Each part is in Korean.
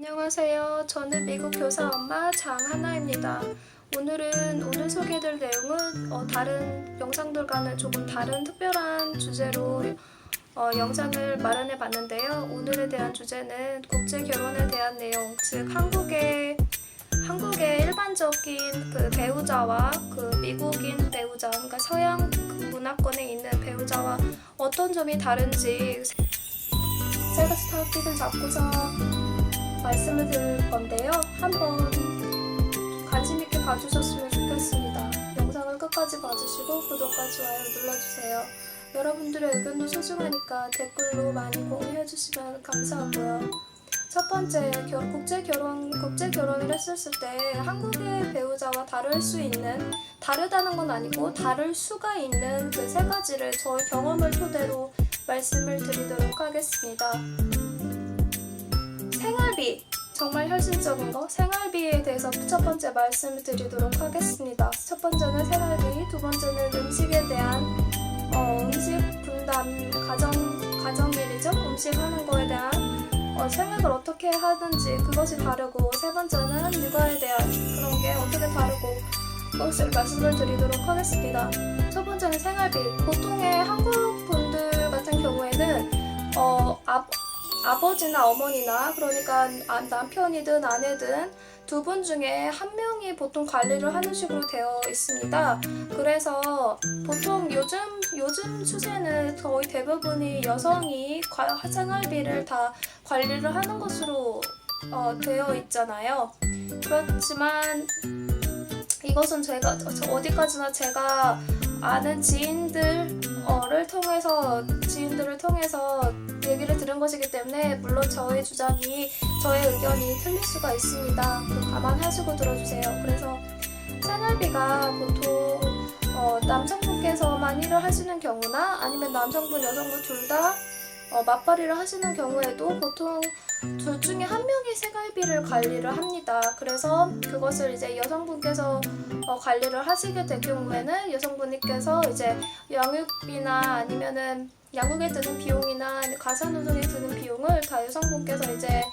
안녕하세요. 저는 미국 교사 엄마 장하나입니다. 오늘 소개해드릴 내용은 다른 영상들과는 조금 다른 특별한 주제로 영상을 마련해 봤는데요. 오늘에 대한 주제는 국제 결혼에 대한 내용, 즉 한국의 일반적인 그 배우자와 그 미국인 배우자, 그러니까 서양 문화권에 있는 배우자와 어떤 점이 다른지 제가 토픽을 잡고서 말씀을 드릴 건데요. 한번 관심 있게 봐주셨으면 좋겠습니다. 영상을 끝까지 봐주시고 구독과 좋아요 눌러주세요. 여러분들의 의견도 소중하니까 댓글로 많이 공유해주시면 감사하고요. 첫 번째, 국제 결혼을 했었을 때 한국의 배우자와 다르다는 건 아니고 다를 수가 있는 그 세 가지를 저의 경험을 토대로 말씀을 드리도록 하겠습니다. 생활비, 정말 현실적인 거, 생활비에 대해서 첫 번째 말씀을 드리도록 하겠습니다. 첫 번째는 생활비, 두 번째는 음식에 대한 음식 분담, 가정일이죠. 음식하는 거에 대한 생각을 어떻게 하는지 그것이 다르고, 세 번째는 육아에 대한 그런 게 어떻게 다르고 그것을 말씀을 드리도록 하겠습니다. 첫 번째는 생활비. 보통의 한국 분들 같은 경우에는 아버지나 어머니나, 그러니까 남편이든 아내든 두 분 중에 한 명이 보통 관리를 하는 식으로 되어 있습니다. 그래서 보통 요즘 추세는 거의 대부분이 여성이 생활비를 다 관리를 하는 것으로 되어 있잖아요. 그렇지만 이것은 어디까지나 제가 아는 지인들을 통해서 얘기를 들은 것이기 때문에, 물론 저의 의견이 틀릴 수가 있습니다. 감안하시고 들어주세요. 그래서 생활비가 보통 남성분께서만 일을 하시는 경우나, 아니면 남성분, 여성분 둘 다 맞벌이를 하시는 경우에도 보통 둘 중에 한 명이 생활비를 관리를 합니다. 그래서 그것을 이제 여성분께서 관리를 하시게 될 경우에는 여성분께서 이제 양육비나 아니면은 양육에 드는 비용이나 가사노동에 드는 비용을 다 여성분께서 이제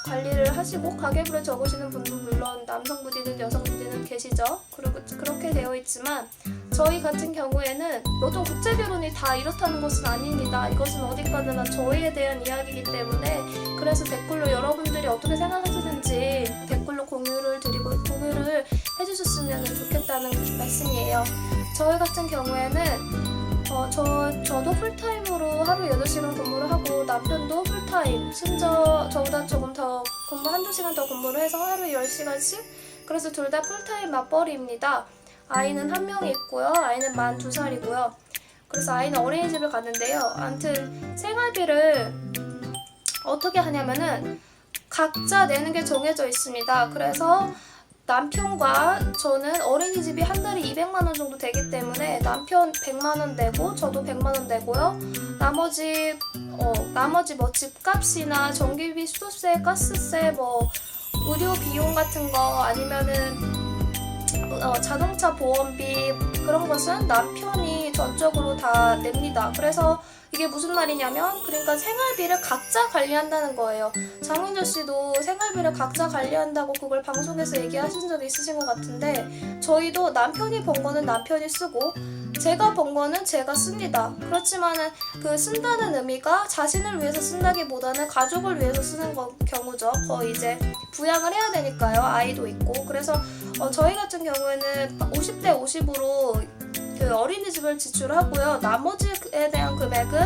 관리를 하시고, 가계부를 적으시는 분도 물론 남성분이든 여성분이든 계시죠. 그리고 그렇게 되어 있지만 저희 같은 경우에는 모든 국제결혼이 다 이렇다는 것은 아닙니다. 이것은 어디까지나 저희에 대한 이야기이기 때문에, 그래서 댓글로 여러분들이 어떻게 생각하시는지 댓글로 공유를 해주셨으면 좋겠다는 말씀이에요. 저희 같은 경우에는 저도 풀타임으로 하루 8시간 근무를 하고, 남편도 풀타임, 심지어 저보다 조금 더 한두 시간 더 근무를 해서 하루 10시간씩, 그래서 둘 다 풀타임 맞벌이입니다. 아이는 한 명이 있고요. 아이는 만 2살이고요. 그래서 아이는 어린이집을 갔는데요. 아무튼 생활비를 어떻게 하냐면은 각자 내는 게 정해져 있습니다. 그래서 남편과 저는 어린이집이 한 달에 200만 원 정도 되기 때문에 남편 100만 원 내고 저도 100만 원 내고요. 나머지 뭐 집값이나 전기비, 수도세, 가스세, 뭐 의료 비용 같은 거, 아니면은 자동차 보험비, 그런 것은 남편이 전적으로 다 냅니다. 그래서 이게 무슨 말이냐면, 그러니까 생활비를 각자 관리한다는 거예요. 장윤정 씨도 생활비를 각자 관리한다고 그걸 방송에서 얘기하신 적이 있으신 것 같은데, 저희도 남편이 번 거는 남편이 쓰고 제가 번 거는 제가 씁니다. 그렇지만은 그 쓴다는 의미가 자신을 위해서 쓴다기보다는 가족을 위해서 쓰는 경우죠. 거의 이제 부양을 해야 되니까요. 아이도 있고. 그래서 저희 같은 경우에는 50대 50으로 그 어린이집을 지출하고요. 나머지에 대한 금액은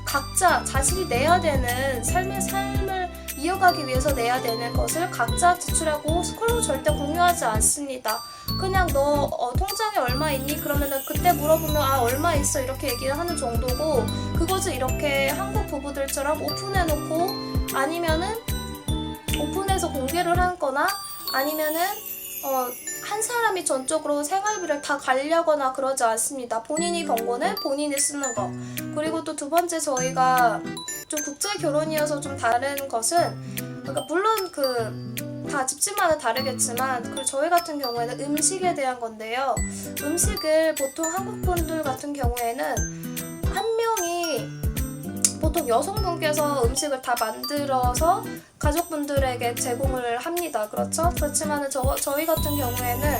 각자 자신이 내야 되는 삶을 이어가기 위해서 내야 되는 것을 각자 지출하고, 그리고 절대 공유하지 않습니다. 그냥 너 통장에 얼마 있니? 그러면은 그때 물어보면 얼마 있어, 이렇게 얘기를 하는 정도고, 그것을 이렇게 한국 부부들처럼 오픈해놓고, 아니면은 오픈해서 공개를 하거나, 아니면은 한 사람이 전적으로 생활비를 다 관리하거나 그러지 않습니다. 본인이 번 거는 본인이 쓰는 거. 그리고 또 두 번째, 저희가 좀 국제 결혼이어서 좀 다른 것은, 그러니까 물론 다 집집마다 다르겠지만, 그리고 저희 같은 경우에는 음식에 대한 건데요. 음식을 보통 한국 분들 같은 경우에는 한 명이 보통 여성분께서 음식을 다 만들어서 가족분들에게 제공을 합니다. 그렇죠? 그렇지만 저희 같은 경우에는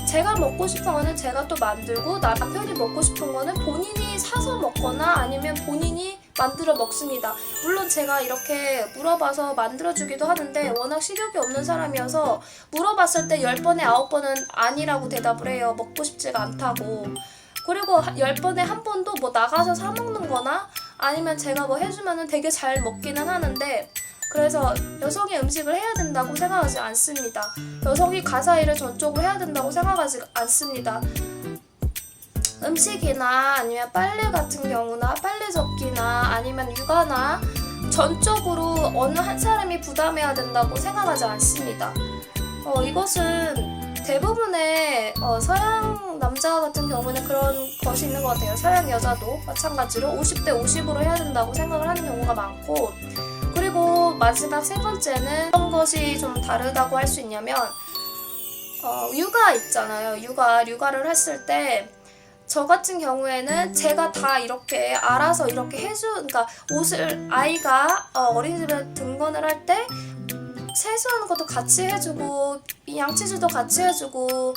제가 먹고 싶은 거는 제가 또 만들고, 남편이 먹고 싶은 거는 본인이 사서 먹거나 아니면 본인이 만들어 먹습니다. 물론 제가 이렇게 물어봐서 만들어주기도 하는데 워낙 식욕이 없는 사람이어서 물어봤을 때 10번에 9번은 아니라고 대답을 해요. 먹고 싶지가 않다고. 그리고 10번에 한 번도 뭐 나가서 사 먹는 거나 아니면 제가 뭐 해주면은 되게 잘 먹기는 하는데, 그래서 여성이 음식을 해야 된다고 생각하지 않습니다. 여성이 가사 일을 전적으로 해야 된다고 생각하지 않습니다. 음식이나 아니면 빨래 같은 경우나 빨래 접기나 아니면 육아나 전적으로 어느 한 사람이 부담해야 된다고 생각하지 않습니다. 이것은 대부분의 서양 남자 같은 경우는 그런 것이 있는 것 같아요. 서양 여자도 마찬가지로 50대 50으로 해야 된다고 생각을 하는 경우가 많고, 그리고 마지막 세 번째는 어떤 것이 좀 다르다고 할 수 있냐면 육아 있잖아요. 육아를 했을 때 저 같은 경우에는 제가 다 이렇게 알아서 이렇게 그러니까 옷을 아이가 어린이집에 등원을 할 때 세수하는 것도 같이 해주고 양치질도 같이 해주고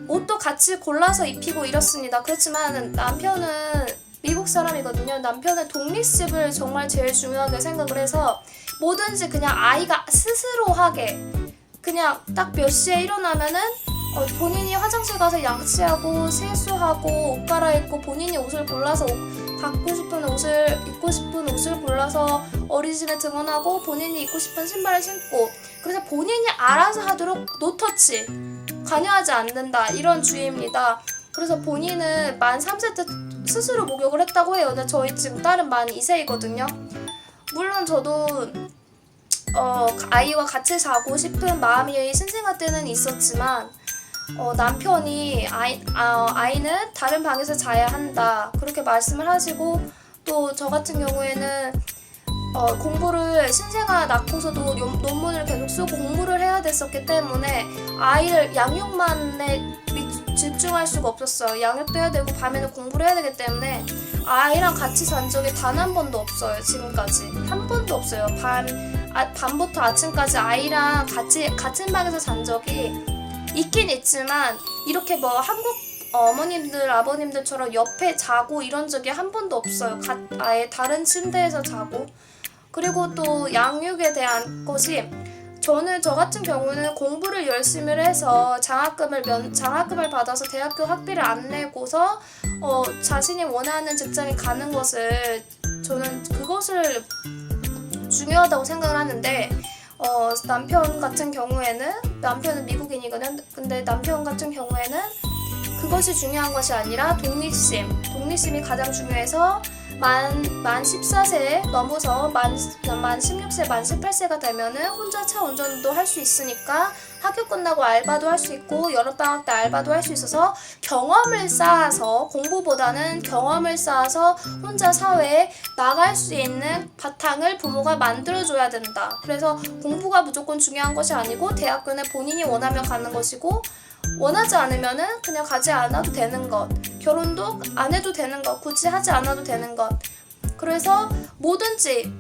옷도 같이 골라서 입히고 이렇습니다. 그렇지만 남편은 미국 사람이거든요. 남편은 독립식을 정말 제일 중요하게 생각을 해서 뭐든지 그냥 아이가 스스로 하게, 그냥 딱 몇 시에 일어나면은 본인이 화장실 가서 양치하고 세수하고 옷 갈아입고 본인이 옷을 골라서 입고 싶은 옷을 골라서 어린이집에 등원하고 본인이 입고 싶은 신발을 신고, 그래서 본인이 알아서 하도록 노터치, 관여하지 않는다, 이런 주의입니다. 그래서 본인은 만 3세 때 스스로 목욕을 했다고 해요. 근데 저희 지금 딸은 만 2세이거든요. 물론 저도 아이와 같이 자고 싶은 마음이 생생할 때는 있었지만 남편이 아이는 다른 방에서 자야 한다, 그렇게 말씀을 하시고, 또 저 같은 경우에는 공부를 신생아 낳고서도 논문을 계속 쓰고 공부를 해야 됐었기 때문에 아이를 양육만에 집중할 수가 없었어요. 양육도 해야 되고 밤에는 공부를 해야 되기 때문에 아이랑 같이 잔 적이 단 한 번도 없어요. 지금까지 한 번도 없어요. 밤부터 아침까지 아이랑 같은 방에서 잔 적이 있긴 있지만 이렇게 뭐 한국 어머님들 아버님들처럼 옆에 자고 이런 적이 한 번도 없어요. 아예 다른 침대에서 자고. 그리고 또 양육에 대한 것이, 저 같은 경우는 공부를 열심히 해서 장학금을 받아서 대학교 학비를 안 내고서 자신이 원하는 직장에 가는 것을, 저는 그것을 중요하다고 생각을 하는데, 남편 같은 경우에는, 남편은 미국인이거든. 근데 남편 같은 경우에는 그것이 중요한 것이 아니라 독립심이 가장 중요해서 만 14세 넘어서 만 16세, 만 18세가 되면은 혼자 차 운전도 할 수 있으니까 학교 끝나고 알바도 할 수 있고 여름방학 때 알바도 할 수 있어서 경험을 쌓아서, 공부보다는 경험을 쌓아서 혼자 사회에 나갈 수 있는 바탕을 부모가 만들어줘야 된다. 그래서 공부가 무조건 중요한 것이 아니고 대학교는 본인이 원하면 가는 것이고, 원하지 않으면은 그냥 가지 않아도 되는 것, 결혼도 안 해도 되는 것, 굳이 하지 않아도 되는 것. 그래서 뭐든지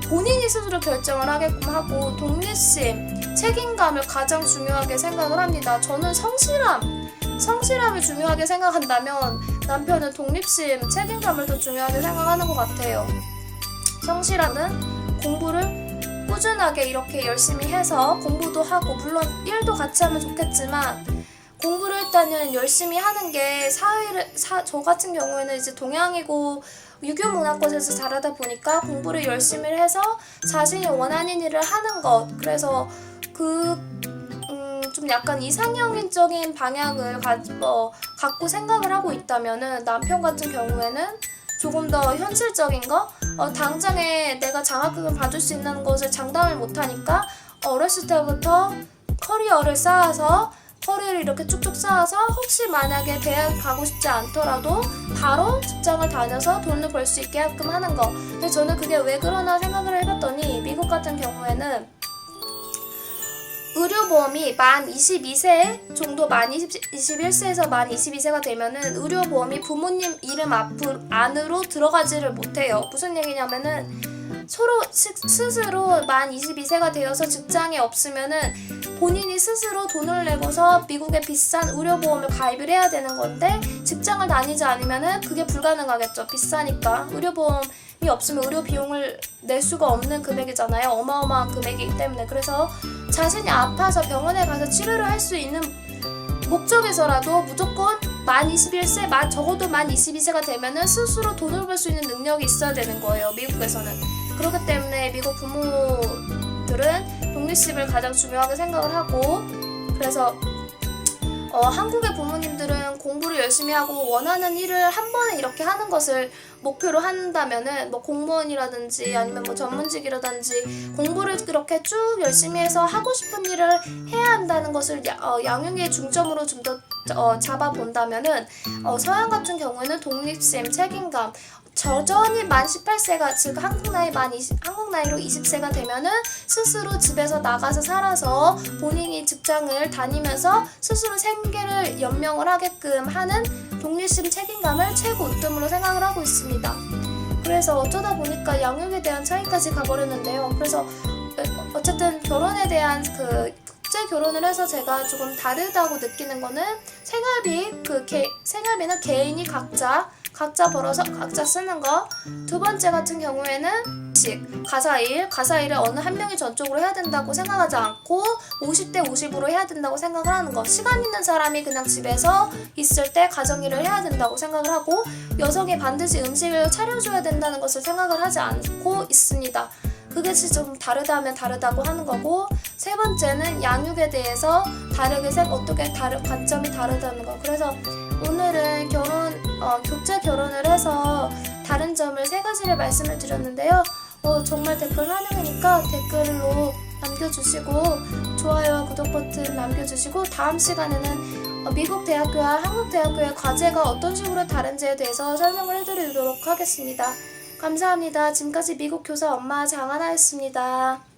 본인이 스스로 결정을 하게끔 하고, 독립심, 책임감을 가장 중요하게 생각을 합니다. 저는 성실함을 중요하게 생각한다면 남편은 독립심, 책임감을 더 중요하게 생각하는 것 같아요. 성실함은 공부를 꾸준하게 이렇게 열심히 해서 공부도 하고, 물론 일도 같이 하면 좋겠지만 공부를 일단은 열심히 하는 게 저 같은 경우에는 이제 동양이고 유교문화권에서 자라다 보니까 공부를 열심히 해서 자신이 원하는 일을 하는 것, 그래서 좀 약간 이상형적인 방향을 갖고 생각을 하고 있다면은, 남편 같은 경우에는 조금 더 현실적인 거, 당장에 내가 장학금을 받을 수 있는 것을 장담을 못하니까 어렸을 때부터 커리어를 이렇게 쭉쭉 쌓아서 혹시 만약에 대학 가고 싶지 않더라도 바로 직장을 다녀서 돈을 벌 수 있게끔 하는 거. 근데 저는 그게 왜 그러나 생각을 해봤더니, 미국 같은 경우에는 의료보험이 만 22세 정도, 만 21세에서 만 22세가 되면은 의료보험이 부모님 이름 안으로 들어가지를 못해요. 무슨 얘기냐면은 서로 스스로 만 22세가 되어서 직장이 없으면은 본인이 스스로 돈을 내고서 미국의 비싼 의료보험을 가입을 해야 되는 건데, 직장을 다니지 않으면은 그게 불가능하겠죠. 비싸니까. 의료보험이 없으면 의료 비용을 낼 수가 없는 금액이잖아요. 어마어마한 금액이기 때문에. 그래서 자신이 아파서 병원에 가서 치료를 할 수 있는 목적에서라도 무조건 만 21세, 적어도 만 22세가 되면은 스스로 돈을 벌 수 있는 능력이 있어야 되는 거예요, 미국에서는. 그렇기 때문에 미국 부모들은 독립심을 가장 중요하게 생각을 하고, 그래서 한국의 부모님들은 공부를 열심히 하고 원하는 일을 한 번에 이렇게 하는 것을 목표로 한다면은, 뭐 공무원이라든지 아니면 뭐 전문직이라든지 공부를 그렇게 쭉 열심히 해서 하고 싶은 일을 해야 한다는 것을 양육의 중점으로 좀 더 잡아본다면은, 서양 같은 경우에는 독립심, 책임감, 여전히 만 18세가, 즉 한국 나이로 20세가 되면은 스스로 집에서 나가서 살아서 본인이 직장을 다니면서 스스로 생계를 연명을 하게끔 하는 독립심, 책임감을 최고점으로 생각을 하고 있습니다. 그래서 어쩌다 보니까 양육에 대한 차이까지 가버렸는데요. 그래서 어쨌든 결혼에 대한 국제 결혼을 해서 제가 조금 다르다고 느끼는 거는, 생활비는 개인이 각자 벌어서 각자 쓰는 거. 두 번째 같은 경우에는 가사일을 어느 한 명이 전적으로 해야 된다고 생각하지 않고 50대 50으로 해야 된다고 생각을 하는 거. 시간 있는 사람이 그냥 집에서 있을 때 가정일을 해야 된다고 생각을 하고, 여성이 반드시 음식을 차려줘야 된다는 것을 생각을 하지 않고 있습니다. 그게 좀 다르다면 다르다고 하는 거고, 세 번째는 양육에 대해서 어떻게 관점이 다르다는 거. 그래서 오늘은 국제 결혼을 해서 다른 점을 3가지를 말씀을 드렸는데요. 정말 댓글 환영이니까 댓글로 남겨주시고, 좋아요와 구독 버튼 남겨주시고, 다음 시간에는 미국 대학교와 한국 대학교의 과제가 어떤 식으로 다른지에 대해서 설명을 해드리도록 하겠습니다. 감사합니다. 지금까지 미국 교사 엄마 장하나였습니다.